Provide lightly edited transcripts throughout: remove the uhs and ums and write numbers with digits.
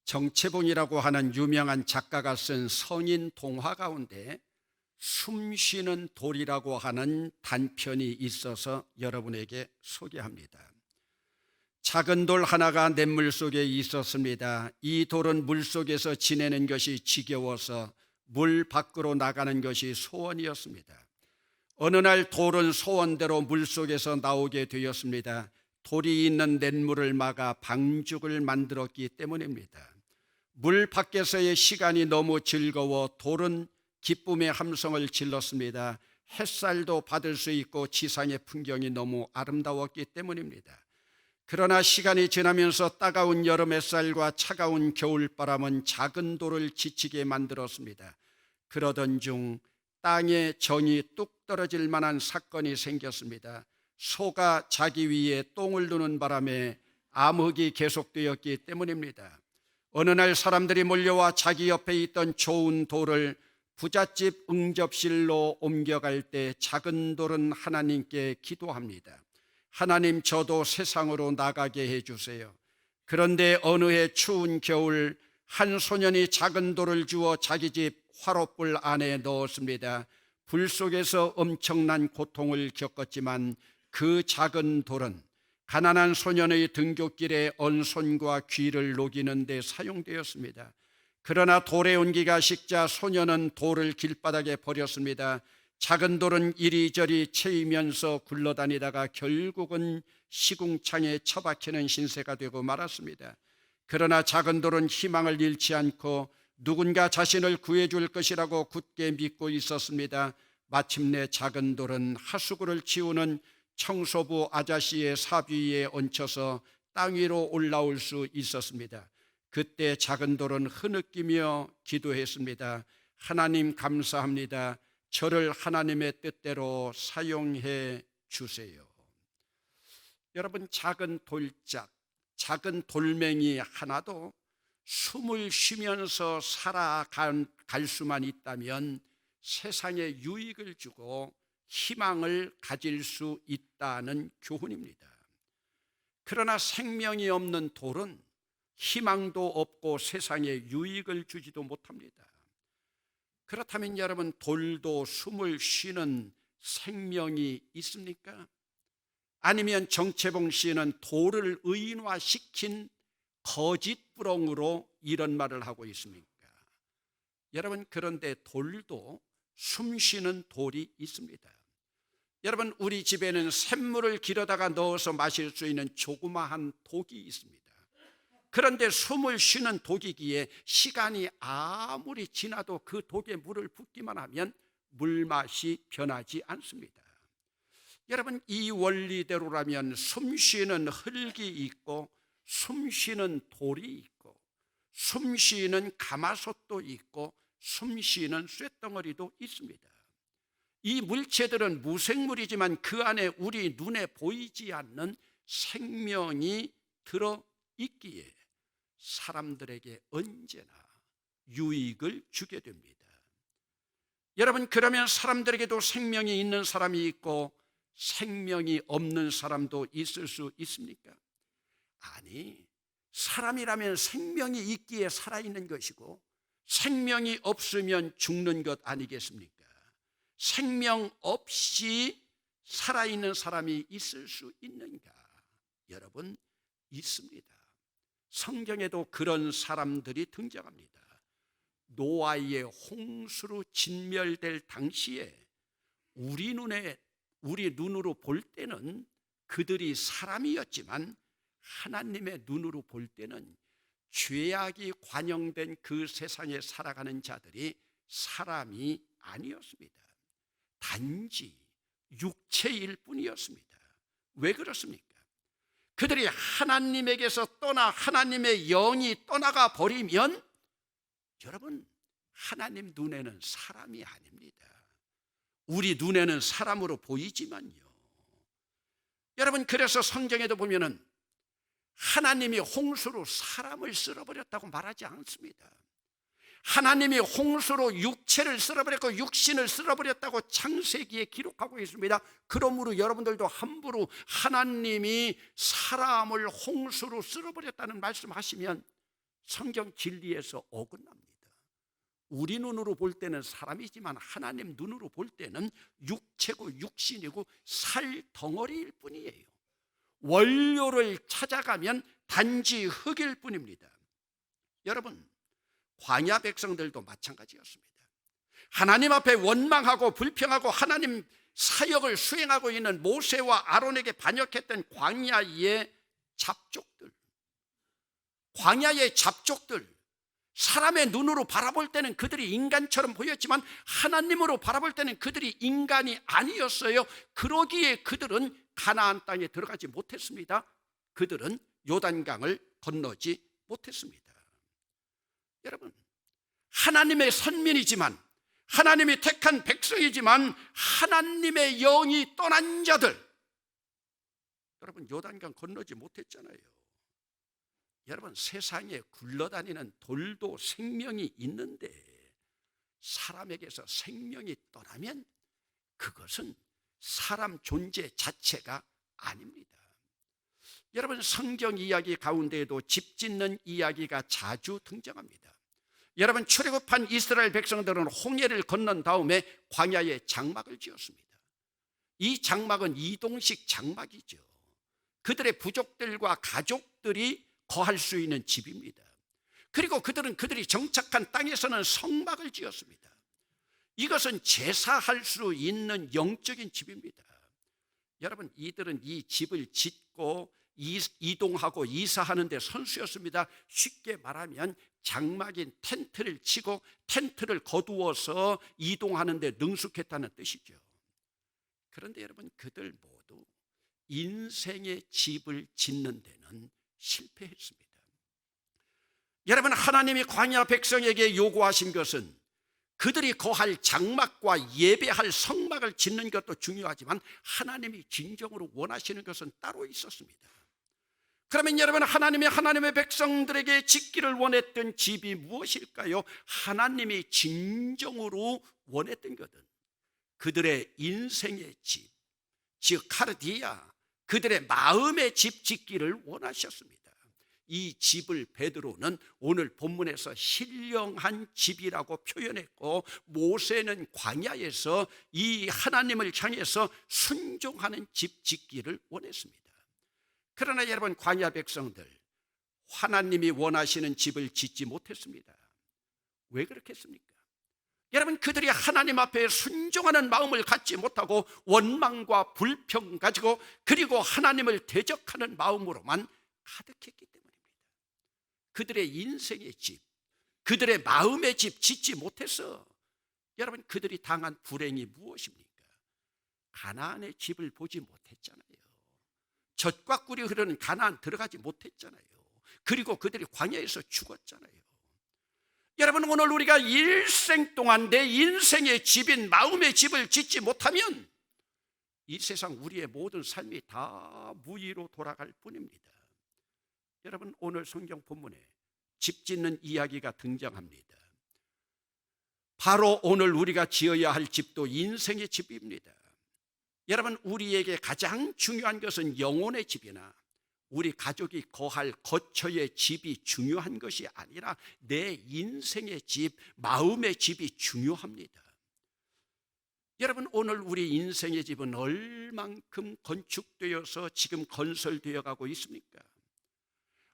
정채봉이라고 하는 유명한 작가가 쓴 성인 동화 가운데 숨쉬는 돌이라고 하는 단편이 있어서 여러분에게 소개합니다. 작은 돌 하나가 냇물 속에 있었습니다. 이 돌은 물 속에서 지내는 것이 지겨워서 물 밖으로 나가는 것이 소원이었습니다. 어느 날 돌은 소원대로 물 속에서 나오게 되었습니다. 돌이 있는 냇물을 막아 방죽을 만들었기 때문입니다. 물 밖에서의 시간이 너무 즐거워 돌은 기쁨의 함성을 질렀습니다. 햇살도 받을 수 있고 지상의 풍경이 너무 아름다웠기 때문입니다. 그러나 시간이 지나면서 따가운 여름 햇살과 차가운 겨울바람은 작은 돌을 지치게 만들었습니다. 그러던 중 땅에 정이 뚝 떨어질 만한 사건이 생겼습니다. 소가 자기 위에 똥을 누는 바람에 암흑이 계속되었기 때문입니다. 어느 날 사람들이 몰려와 자기 옆에 있던 좋은 돌을 부잣집 응접실로 옮겨갈 때 작은 돌은 하나님께 기도합니다. 하나님, 저도 세상으로 나가게 해주세요. 그런데 어느 해 추운 겨울 한 소년이 작은 돌을 주워 자기 집 화롯불 안에 넣었습니다. 불 속에서 엄청난 고통을 겪었지만 그 작은 돌은 가난한 소년의 등굣길에 언손과 귀를 녹이는 데 사용되었습니다. 그러나 돌의 온기가 식자 소년은 돌을 길바닥에 버렸습니다. 작은 돌은 이리저리 채이면서 굴러다니다가 결국은 시궁창에 처박히는 신세가 되고 말았습니다. 그러나 작은 돌은 희망을 잃지 않고 누군가 자신을 구해줄 것이라고 굳게 믿고 있었습니다. 마침내 작은 돌은 하수구를 치우는 청소부 아저씨의 사비위에 얹혀서 땅 위로 올라올 수 있었습니다. 그때 작은 돌은 흐느끼며 기도했습니다. 하나님, 감사합니다. 저를 하나님의 뜻대로 사용해 주세요. 여러분, 작은 돌짝, 작은 돌멩이 하나도 숨을 쉬면서 살아갈 수만 있다면 세상에 유익을 주고 희망을 가질 수 있다는 교훈입니다. 그러나 생명이 없는 돌은 희망도 없고 세상에 유익을 주지도 못합니다. 그렇다면 여러분, 돌도 숨을 쉬는 생명이 있습니까? 아니면 정채봉 씨는 돌을 의인화시킨 거짓부렁으로 이런 말을 하고 있습니까? 여러분, 그런데 돌도 숨쉬는 돌이 있습니다. 여러분, 우리 집에는 샘물을 길어다가 넣어서 마실 수 있는 조그마한 독이 있습니다. 그런데 숨을 쉬는 독이기에 시간이 아무리 지나도 그 독에 물을 붓기만 하면 물맛이 변하지 않습니다. 여러분, 이 원리대로라면 숨쉬는 흙이 있고 숨쉬는 돌이 있고 숨쉬는 가마솥도 있고 숨쉬는 쇳덩어리도 있습니다. 이 물체들은 무생물이지만 그 안에 우리 눈에 보이지 않는 생명이 들어있기에 사람들에게 언제나 유익을 주게 됩니다. 여러분, 그러면 사람들에게도 생명이 있는 사람이 있고 생명이 없는 사람도 있을 수 있습니까? 아니, 사람이라면 생명이 있기에 살아있는 것이고 생명이 없으면 죽는 것 아니겠습니까? 생명 없이 살아있는 사람이 있을 수 있는가? 여러분, 있습니다. 성경에도 그런 사람들이 등장합니다. 노아의 홍수로 진멸될 당시에 우리 눈으로 볼 때는 그들이 사람이었지만 하나님의 눈으로 볼 때는 죄악이 관영된 그 세상에 살아가는 자들이 사람이 아니었습니다. 단지 육체일 뿐이었습니다. 왜 그렇습니까? 그들이 하나님에게서 떠나 하나님의 영이 떠나가 버리면 여러분, 하나님 눈에는 사람이 아닙니다. 우리 눈에는 사람으로 보이지만요. 여러분, 그래서 성경에도 보면은 하나님이 홍수로 사람을 쓸어버렸다고 말하지 않습니다. 하나님이 홍수로 육체를 쓸어버렸고 육신을 쓸어버렸다고 창세기에 기록하고 있습니다. 그러므로 여러분들도 함부로 하나님이 사람을 홍수로 쓸어버렸다는 말씀하시면 성경 진리에서 어긋납니다. 우리 눈으로 볼 때는 사람이지만 하나님 눈으로 볼 때는 육체고 육신이고 살 덩어리일 뿐이에요. 원료를 찾아가면 단지 흙일 뿐입니다. 여러분, 광야 백성들도 마찬가지였습니다. 하나님 앞에 원망하고 불평하고 하나님 사역을 수행하고 있는 모세와 아론에게 반역했던 광야의 잡족들, 사람의 눈으로 바라볼 때는 그들이 인간처럼 보였지만 하나님으로 바라볼 때는 그들이 인간이 아니었어요. 그러기에 그들은 가나안 땅에 들어가지 못했습니다. 그들은 요단강을 건너지 못했습니다. 여러분, 하나님의 선민이지만, 하나님이 택한 백성이지만 하나님의 영이 떠난 자들, 여러분 요단강 건너지 못했잖아요. 여러분, 세상에 굴러다니는 돌도 생명이 있는데 사람에게서 생명이 떠나면 그것은 사람 존재 자체가 아닙니다. 여러분, 성경 이야기 가운데에도 집 짓는 이야기가 자주 등장합니다. 여러분, 출애굽한 이스라엘 백성들은 홍해를 건넌 다음에 광야에 장막을 지었습니다. 이 장막은 이동식 장막이죠. 그들의 부족들과 가족들이 거할 수 있는 집입니다. 그리고 그들이 정착한 땅에서는 성막을 지었습니다. 이것은 제사할 수 있는 영적인 집입니다. 여러분, 이들은 이 집을 짓고 이동하고 이사하는 데 선수였습니다. 쉽게 말하면 장막인 텐트를 치고 텐트를 거두어서 이동하는 데 능숙했다는 뜻이죠. 그런데 여러분, 그들 모두 인생의 집을 짓는 데는 실패했습니다. 여러분, 하나님이 광야 백성에게 요구하신 것은 그들이 거할 장막과 예배할 성막을 짓는 것도 중요하지만 하나님이 진정으로 원하시는 것은 따로 있었습니다. 그러면 여러분, 하나님의 백성들에게 짓기를 원했던 집이 무엇일까요? 하나님이 진정으로 원했던 것은 그들의 인생의 집, 즉 카르디아, 그들의 마음의 집 짓기를 원하셨습니다. 이 집을 베드로는 오늘 본문에서 신령한 집이라고 표현했고, 모세는 광야에서 이 하나님을 향해서 순종하는 집 짓기를 원했습니다. 그러나 여러분, 광야 백성들 하나님이 원하시는 집을 짓지 못했습니다. 왜 그렇겠습니까? 여러분, 그들이 하나님 앞에 순종하는 마음을 갖지 못하고 원망과 불평 가지고 그리고 하나님을 대적하는 마음으로만 가득했기 때문입니다. 그들의 인생의 집, 그들의 마음의 집 짓지 못해서 여러분, 그들이 당한 불행이 무엇입니까? 가나안의 집을 보지 못했잖아요. 젖과 꿀이 흐르는 가나안 들어가지 못했잖아요. 그리고 그들이 광야에서 죽었잖아요. 여러분, 오늘 우리가 일생 동안 내 인생의 집인 마음의 집을 짓지 못하면 이 세상 우리의 모든 삶이 다 무의로 돌아갈 뿐입니다. 여러분, 오늘 성경 본문에 집 짓는 이야기가 등장합니다. 바로 오늘 우리가 지어야 할 집도 인생의 집입니다. 여러분, 우리에게 가장 중요한 것은 영혼의 집이나 우리 가족이 거할 거처의 집이 중요한 것이 아니라 내 인생의 집, 마음의 집이 중요합니다. 여러분, 오늘 우리 인생의 집은 얼만큼 건축되어서 지금 건설되어 가고 있습니까?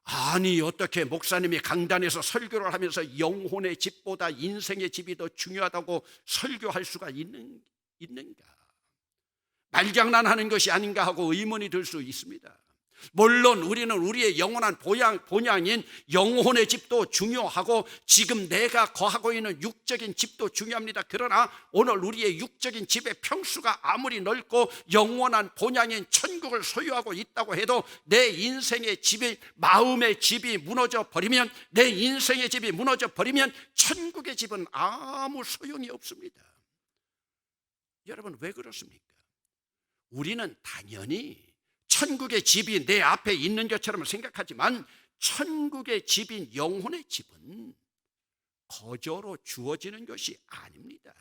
아니, 어떻게 목사님이 강단에서 설교를 하면서 영혼의 집보다 인생의 집이 더 중요하다고 설교할 수가 있는가? 말장난하는 것이 아닌가 하고 의문이 들 수 있습니다. 물론 우리는 우리의 영원한 본향인 영혼의 집도 중요하고 지금 내가 거하고 있는 육적인 집도 중요합니다. 그러나 오늘 우리의 육적인 집의 평수가 아무리 넓고 영원한 본향인 천국을 소유하고 있다고 해도 내 인생의 집이, 마음의 집이 무너져 버리면, 내 인생의 집이 무너져 버리면 천국의 집은 아무 소용이 없습니다. 여러분, 왜 그렇습니까? 우리는 당연히 천국의 집이 내 앞에 있는 것처럼 생각하지만 천국의 집인 영혼의 집은 거저로 주어지는 것이 아닙니다.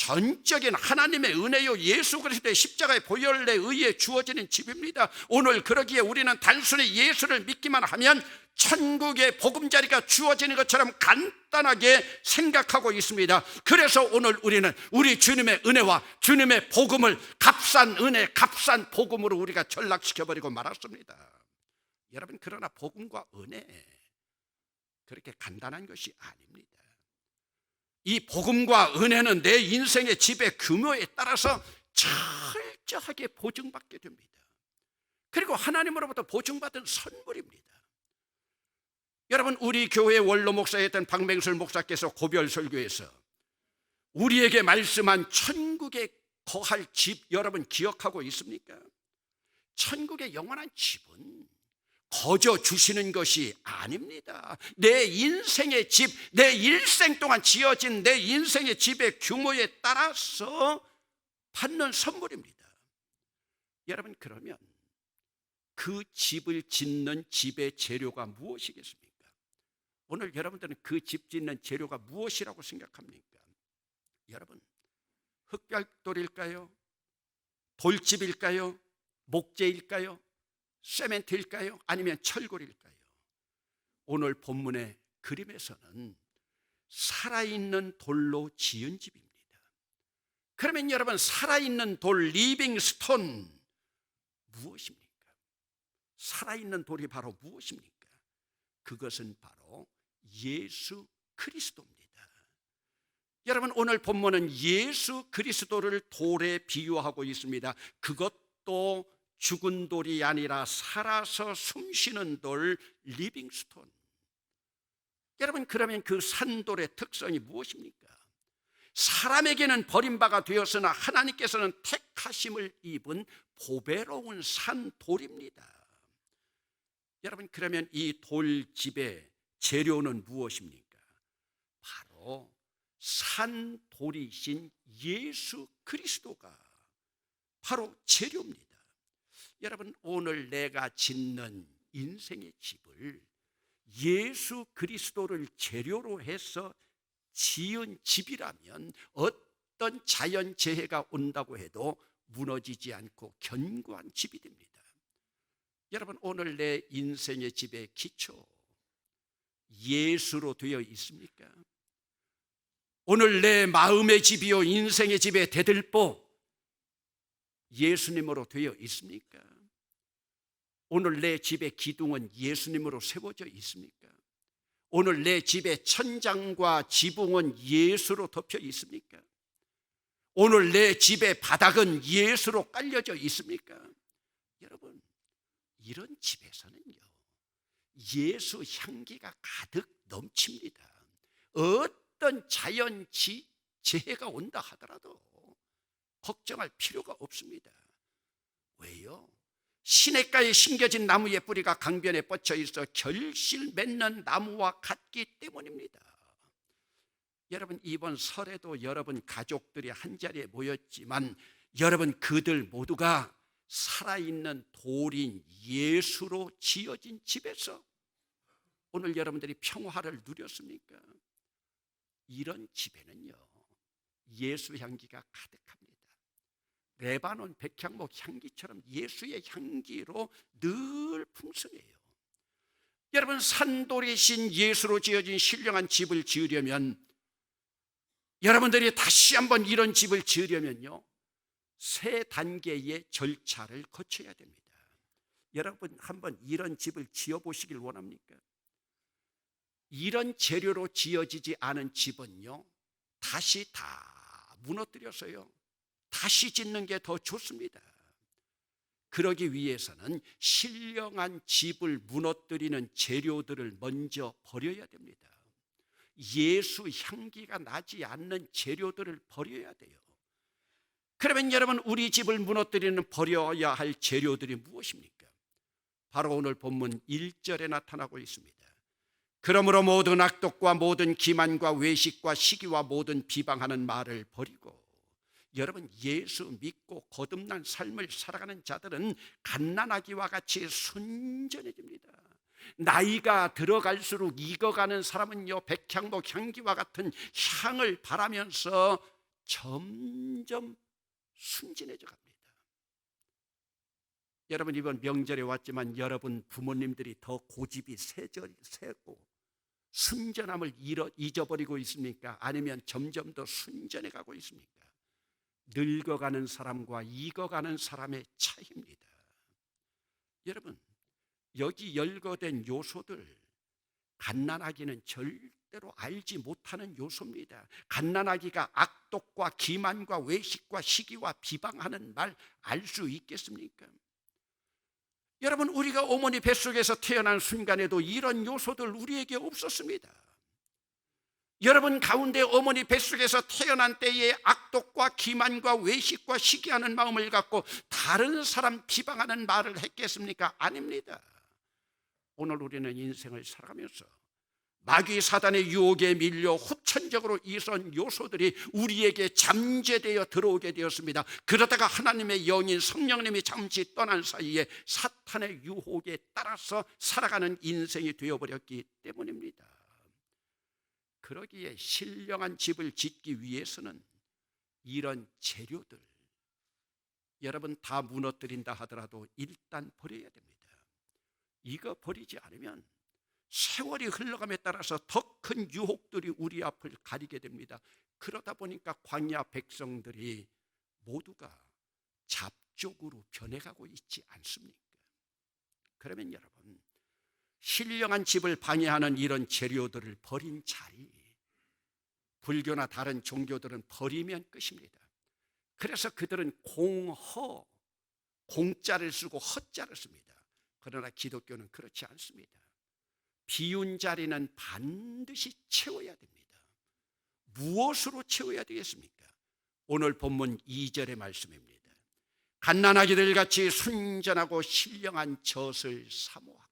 전적인 하나님의 은혜요 예수 그리스도의 십자가의 보혈에 의해 주어지는 집입니다. 오늘 그러기에 우리는 단순히 예수를 믿기만 하면 천국의 보금자리가 주어지는 것처럼 간단하게 생각하고 있습니다. 그래서 오늘 우리는 우리 주님의 은혜와 주님의 복음을 값싼 은혜, 값싼 복음으로 우리가 전락시켜버리고 말았습니다. 여러분, 그러나 복음과 은혜 그렇게 간단한 것이 아닙니다. 이 복음과 은혜는 내 인생의 지배 규모에 따라서 철저하게 보증받게 됩니다. 그리고 하나님으로부터 보증받은 선물입니다. 여러분, 우리 교회 원로 목사였던 박맹술 목사께서 고별 설교에서 우리에게 말씀한 천국에 거할 집, 여러분 기억하고 있습니까? 천국의 영원한 집은 거저 주시는 것이 아닙니다. 내 인생의 집, 내 일생 동안 지어진 내 인생의 집의 규모에 따라서 받는 선물입니다. 여러분, 그러면 그 집을 짓는 집의 재료가 무엇이겠습니까? 오늘 여러분들은 그 집 짓는 재료가 무엇이라고 생각합니까? 여러분, 흙벽돌일까요? 돌집일까요? 목재일까요? 세멘트일까요? 아니면 철골일까요? 오늘 본문의 그림에서는 살아있는 돌로 지은 집입니다. 그러면 여러분, 살아있는 돌, 리빙 스톤 무엇입니까? 살아있는 돌이 바로 무엇입니까? 그것은 바로 예수 그리스도입니다. 여러분, 오늘 본문은 예수 그리스도를 돌에 비유하고 있습니다. 그것도 죽은 돌이 아니라 살아서 숨쉬는 돌, 리빙스톤. 여러분, 그러면 그 산돌의 특성이 무엇입니까? 사람에게는 버림바가 되었으나 하나님께서는 택하심을 입은 보배로운 산돌입니다. 여러분, 그러면 이 돌집의 재료는 무엇입니까? 바로 산돌이신 예수 그리스도가 바로 재료입니다. 여러분, 오늘 내가 짓는 인생의 집을 예수 그리스도를 재료로 해서 지은 집이라면 어떤 자연재해가 온다고 해도 무너지지 않고 견고한 집이 됩니다. 여러분, 오늘 내 인생의 집의 기초 예수로 되어 있습니까? 오늘 내 마음의 집이요 인생의 집의 대들보 예수님으로 되어 있습니까? 오늘 내 집의 기둥은 예수님으로 세워져 있습니까? 오늘 내 집의 천장과 지붕은 예수로 덮여 있습니까? 오늘 내 집의 바닥은 예수로 깔려져 있습니까? 여러분, 이런 집에서는요 예수 향기가 가득 넘칩니다. 어떤 재해가 온다 하더라도 걱정할 필요가 없습니다. 왜요? 시냇가에 심겨진 나무의 뿌리가 강변에 뻗쳐 있어 결실 맺는 나무와 같기 때문입니다. 여러분, 이번 설에도 여러분 가족들이 한자리에 모였지만 여러분, 그들 모두가 살아있는 돌인 예수로 지어진 집에서 오늘 여러분들이 평화를 누렸습니까? 이런 집에는요 예수 향기가 가득합니다. 레바논 백향목 향기처럼 예수의 향기로 늘 풍성해요. 여러분, 산돌이신 예수로 지어진 신령한 집을 지으려면, 여러분들이 다시 한번 이런 집을 지으려면요 3단계의 절차를 거쳐야 됩니다. 여러분, 한번 이런 집을 지어보시길 원합니까? 이런 재료로 지어지지 않은 집은요 다시 다 무너뜨려서요 다시 짓는 게 더 좋습니다. 그러기 위해서는 신령한 집을 무너뜨리는 재료들을 먼저 버려야 됩니다. 예수 향기가 나지 않는 재료들을 버려야 돼요. 그러면 여러분, 우리 집을 무너뜨리는 버려야 할 재료들이 무엇입니까? 바로 오늘 본문 1절에 나타나고 있습니다. 그러므로 모든 악독과 모든 기만과 외식과 시기와 모든 비방하는 말을 버리고. 여러분, 예수 믿고 거듭난 삶을 살아가는 자들은 갓난아기와 같이 순전해집니다. 나이가 들어갈수록 익어가는 사람은요 백향목 향기와 같은 향을 바라면서 점점 순진해져 갑니다. 여러분, 이번 명절에 왔지만 여러분 부모님들이 더 고집이 세고 순전함을 잊어버리고 있습니까? 아니면 점점 더 순전해 가고 있습니까? 늙어가는 사람과 익어가는 사람의 차이입니다. 여러분, 여기 열거된 요소들, 갓난아기는 절대로 알지 못하는 요소입니다. 갓난아기가 악독과 기만과 외식과 시기와 비방하는 말 알 수 있겠습니까? 여러분, 우리가 어머니 뱃속에서 태어난 순간에도 이런 요소들 우리에게 없었습니다. 여러분 가운데 어머니 뱃속에서 태어난 때에 악독과 기만과 외식과 시기하는 마음을 갖고 다른 사람 비방하는 말을 했겠습니까? 아닙니다. 오늘 우리는 인생을 살아가면서 마귀 사단의 유혹에 밀려 후천적으로 이런 요소들이 우리에게 잠재되어 들어오게 되었습니다. 그러다가 하나님의 영인 성령님이 잠시 떠난 사이에 사탄의 유혹에 따라서 살아가는 인생이 되어버렸기 때문입니다. 그러기에 신령한 집을 짓기 위해서는 이런 재료들, 여러분 다 무너뜨린다 하더라도 일단 버려야 됩니다. 이거 버리지 않으면 세월이 흘러감에 따라서 더 큰 유혹들이 우리 앞을 가리게 됩니다. 그러다 보니까 광야 백성들이 모두가 잡족으로 변해가고 있지 않습니까? 그러면 여러분, 신령한 집을 방해하는 이런 재료들을 버린 자리, 불교나 다른 종교들은 버리면 끝입니다. 그래서 그들은 공자를 쓰고 허자를 씁니다. 그러나 기독교는 그렇지 않습니다. 비운 자리는 반드시 채워야 됩니다. 무엇으로 채워야 되겠습니까? 오늘 본문 2절의 말씀입니다. 갓난아기들 같이 순전하고 신령한 젖을 사모하라.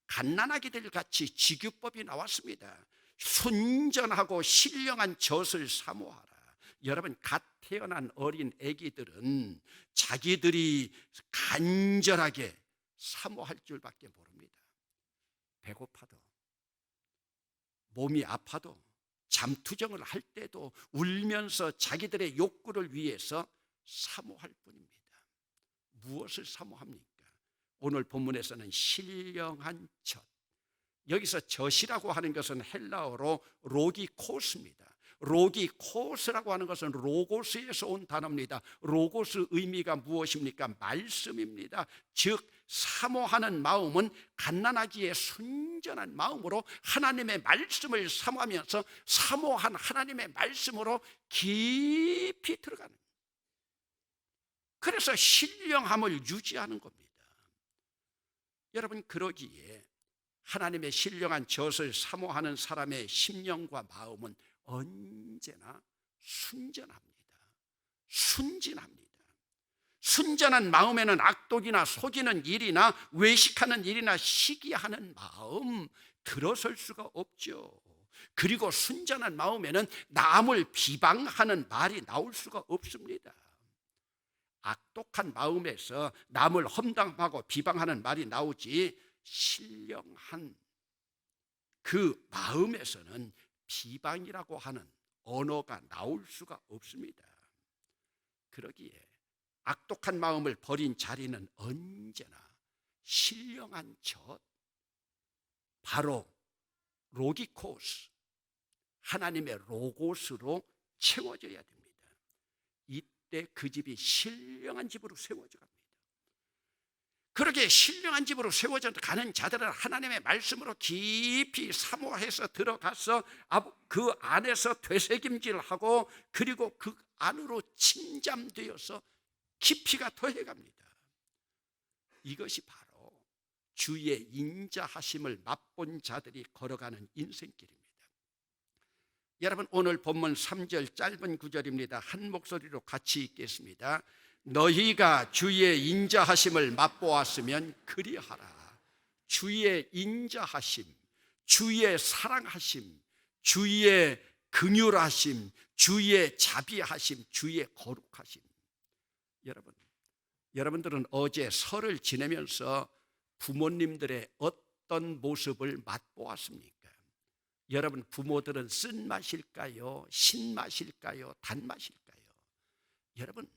갓난아기들 같이 직유법이 나왔습니다. 순전하고 신령한 젖을 사모하라. 여러분, 갓 태어난 어린 아기들은 자기들이 간절하게 사모할 줄밖에 모릅니다. 배고파도, 몸이 아파도, 잠투정을 할 때도 울면서 자기들의 욕구를 위해서 사모할 뿐입니다. 무엇을 사모합니까? 오늘 본문에서는 신령한 젖. 여기서 젖이라고 하는 것은 헬라어로 로기코스입니다. 로기코스라고 하는 것은 로고스에서 온 단어입니다. 로고스 의미가 무엇입니까? 말씀입니다. 즉 사모하는 마음은 갓난아기의 순전한 마음으로 하나님의 말씀을 사모하면서 사모한 하나님의 말씀으로 깊이 들어가는, 그래서 신령함을 유지하는 겁니다. 여러분, 그러기에 하나님의 신령한 젖을 사모하는 사람의 심령과 마음은 언제나 순전합니다. 순진합니다. 순전한 마음에는 악독이나 속이는 일이나 외식하는 일이나 시기하는 마음 들어설 수가 없죠. 그리고 순전한 마음에는 남을 비방하는 말이 나올 수가 없습니다. 악독한 마음에서 남을 험담하고 비방하는 말이 나오지, 신령한 그 마음에서는 비방이라고 하는 언어가 나올 수가 없습니다. 그러기에 악독한 마음을 버린 자리는 언제나 신령한 젖, 바로 로기코스, 하나님의 로고스로 채워져야 됩니다. 이때 그 집이 신령한 집으로 세워져 갑니다. 그렇게 신령한 집으로 세워져 가는 자들은 하나님의 말씀으로 깊이 사모해서 들어가서 그 안에서 되새김질하고, 그리고 그 안으로 침잠되어서 깊이가 더해갑니다. 이것이 바로 주의 인자하심을 맛본 자들이 걸어가는 인생길입니다. 여러분, 오늘 본문 3절 짧은 구절입니다. 한 목소리로 같이 읽겠습니다. 너희가 주의 인자하심을 맛보았으면 그리하라. 주의 인자하심, 주의 사랑하심, 주의 긍휼하심, 주의 자비하심, 주의 거룩하심. 여러분들은 어제 설을 지내면서 부모님들의 어떤 모습을 맛보았습니까? 여러분, 부모들은 쓴맛일까요? 신맛일까요? 단맛일까요? 여러분,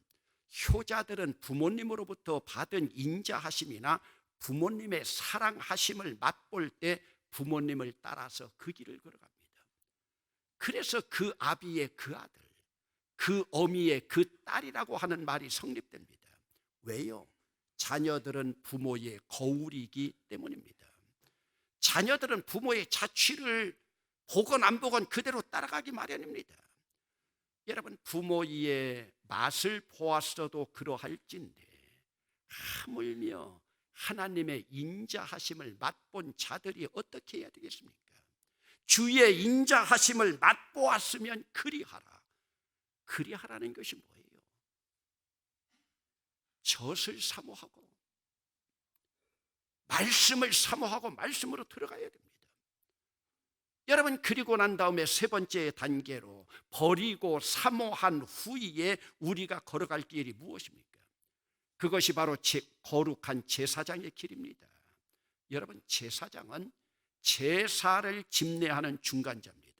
효자들은 부모님으로부터 받은 인자하심이나 부모님의 사랑하심을 맛볼 때 부모님을 따라서 그 길을 걸어갑니다. 그래서 그 아비의 그 아들, 그 어미의 그 딸이라고 하는 말이 성립됩니다. 왜요? 자녀들은 부모의 거울이기 때문입니다. 자녀들은 부모의 자취를 보건 안 보건 그대로 따라가기 마련입니다. 여러분, 부모의 맛을 보았어도 그러할진데 하물며 하나님의 인자하심을 맛본 자들이 어떻게 해야 되겠습니까? 주의 인자하심을 맛보았으면 그리하라. 그리하라는 것이 뭐예요? 젖을 사모하고 말씀을 사모하고 말씀으로 들어가야 됩니다. 여러분, 그리고 난 다음에 세 번째 단계로 버리고 사모한 후에 우리가 걸어갈 길이 무엇입니까? 그것이 바로 거룩한 제사장의 길입니다. 여러분, 제사장은 제사를 집례하는 중간자입니다.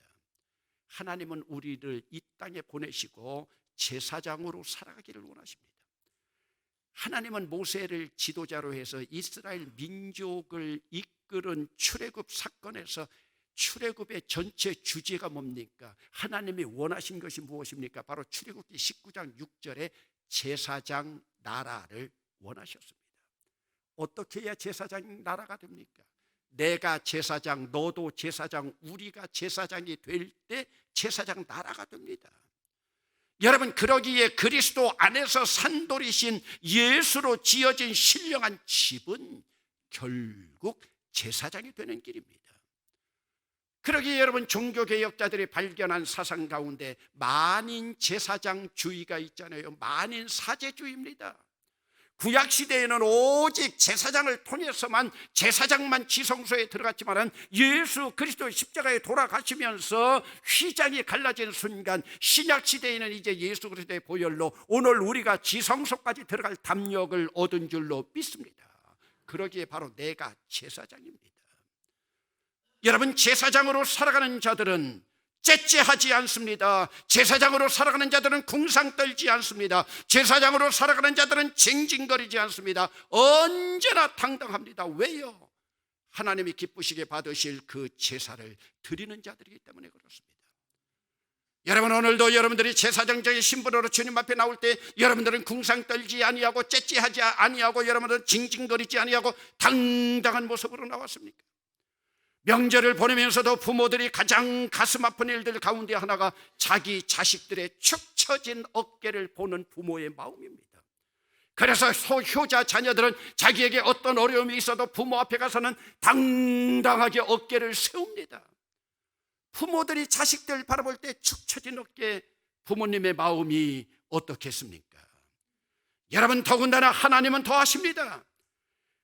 하나님은 우리를 이 땅에 보내시고 제사장으로 살아가기를 원하십니다. 하나님은 모세를 지도자로 해서 이스라엘 민족을 이끄는 출애굽 사건에서 출애굽의 전체 주제가 뭡니까? 하나님이 원하신 것이 무엇입니까? 바로 출애굽기 19장 6절에 제사장 나라를 원하셨습니다. 어떻게 해야 제사장 나라가 됩니까? 내가 제사장, 너도 제사장, 우리가 제사장이 될 때 제사장 나라가 됩니다. 여러분, 그러기에 그리스도 안에서 산돌이신 예수로 지어진 신령한 집은 결국 제사장이 되는 길입니다. 그러기에 여러분, 종교개혁자들이 발견한 사상 가운데 만인 제사장주의가 있잖아요. 만인 사제주의입니다. 구약시대에는 오직 제사장을 통해서만, 제사장만 지성소에 들어갔지만 예수 그리스도 십자가에 돌아가시면서 휘장이 갈라지는 순간 신약시대에는 이제 예수 그리스도의 보혈로 오늘 우리가 지성소까지 들어갈 담력을 얻은 줄로 믿습니다. 그러기에 바로 내가 제사장입니다. 여러분, 제사장으로 살아가는 자들은 째째하지 않습니다. 제사장으로 살아가는 자들은 궁상 떨지 않습니다. 제사장으로 살아가는 자들은 징징거리지 않습니다. 언제나 당당합니다. 왜요? 하나님이 기쁘시게 받으실 그 제사를 드리는 자들이기 때문에 그렇습니다. 여러분, 오늘도 여러분들이 제사장적인 신분으로 주님 앞에 나올 때 여러분들은 궁상 떨지 아니하고 째째하지 아니하고 여러분들은 징징거리지 아니하고 당당한 모습으로 나왔습니까? 명절을 보내면서도 부모들이 가장 가슴 아픈 일들 가운데 하나가 자기 자식들의 축 처진 어깨를 보는 부모의 마음입니다. 그래서 소효자 자녀들은 자기에게 어떤 어려움이 있어도 부모 앞에 가서는 당당하게 어깨를 세웁니다. 부모들이 자식들 바라볼 때 축 처진 어깨, 부모님의 마음이 어떻겠습니까? 여러분, 더군다나 하나님은 더하십니다.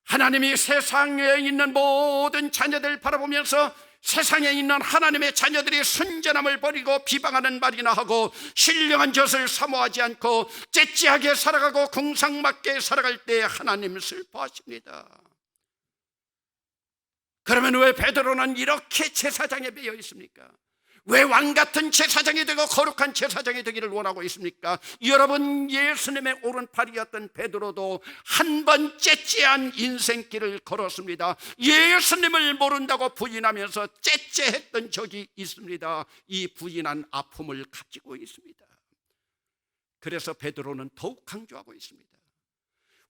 하나님이 세상에 있는 모든 자녀들 바라보면서 세상에 있는 하나님의 자녀들이 순전함을 버리고 비방하는 말이나 하고 신령한 젖을 사모하지 않고 째째하게 살아가고 궁상맞게 살아갈 때 하나님 슬퍼하십니다. 그러면 왜 베드로는 이렇게 제사장에 매여 있습니까? 왜 왕같은 제사장이 되고 거룩한 제사장이 되기를 원하고 있습니까? 여러분, 예수님의 오른팔이었던 베드로도 한 번 째째한 인생길을 걸었습니다. 예수님을 모른다고 부인하면서 째째했던 적이 있습니다. 이 부인한 아픔을 가지고 있습니다. 그래서 베드로는 더욱 강조하고 있습니다.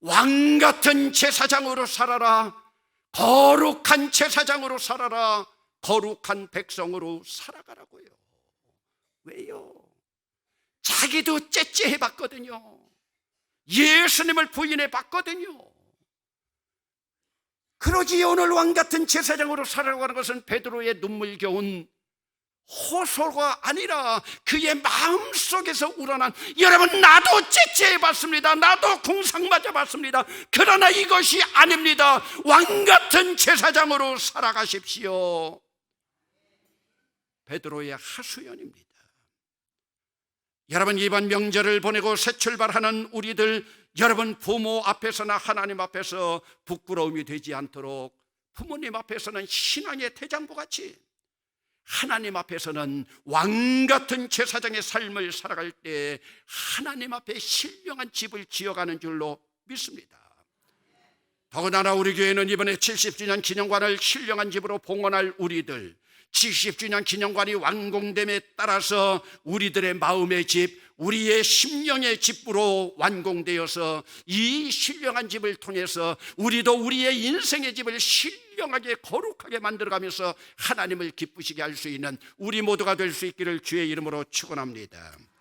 왕같은 제사장으로 살아라. 거룩한 제사장으로 살아라. 거룩한 백성으로 살아가라고요. 왜요? 자기도 째째해 봤거든요. 예수님을 부인해 봤거든요. 그러기에 오늘 왕같은 제사장으로 살아가는 것은 베드로의 눈물겨운 호소가 아니라 그의 마음속에서 우러난, 여러분, 나도 째째해 봤습니다. 나도 궁상 맞아 봤습니다. 그러나 이것이 아닙니다. 왕같은 제사장으로 살아가십시오. 베드로의 하소연입니다. 여러분, 이번 명절을 보내고 새 출발하는 우리들, 여러분, 부모 앞에서나 하나님 앞에서 부끄러움이 되지 않도록 부모님 앞에서는 신앙의 대장부같이, 하나님 앞에서는 왕 같은 제사장의 삶을 살아갈 때 하나님 앞에 신령한 집을 지어가는 줄로 믿습니다. 더군다나 우리 교회는 이번에 70주년 기념관을 신령한 집으로 봉헌할 우리들, 70주년 기념관이 완공됨에 따라서 우리들의 마음의 집, 우리의 심령의 집으로 완공되어서 이 신령한 집을 통해서 우리도 우리의 인생의 집을 신령하게 거룩하게 만들어가면서 하나님을 기쁘시게 할 수 있는 우리 모두가 될 수 있기를 주의 이름으로 축원합니다.